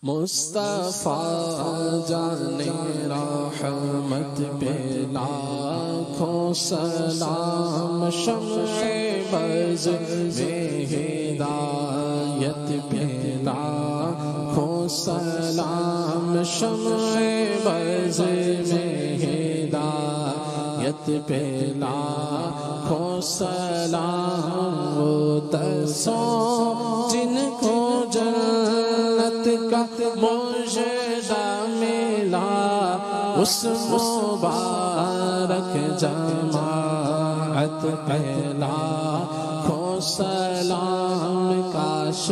مصطفیٰ جان رحمت پہ لاکھوں سلام، شمع بز میں ہدایت پہ لاکھوں سلام، شمع بز میں ہدایت پہ لاکھوں سلام، وہ دسوں جن کو جنت کا مجدہ ملا، اس مبارک جماعت پہ لاکھوں سلام، کاش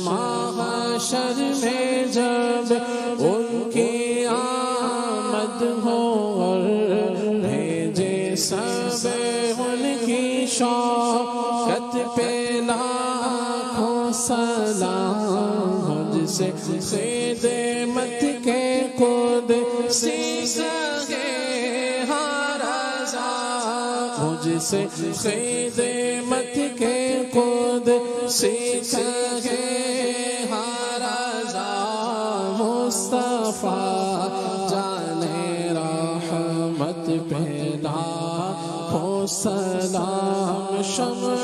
محشر میں جب ان کی آمد ہو اور بھیجے سب ان کی شوکت پہ لاکھوں سلام، مجھ سے خدمت کے قدسی سگے ہر رضا، مجھ سے خدمت کے قدسی سگے ہر رضا، مصطفیٰ جان رحمت پہ لاکھوں سلام، شمع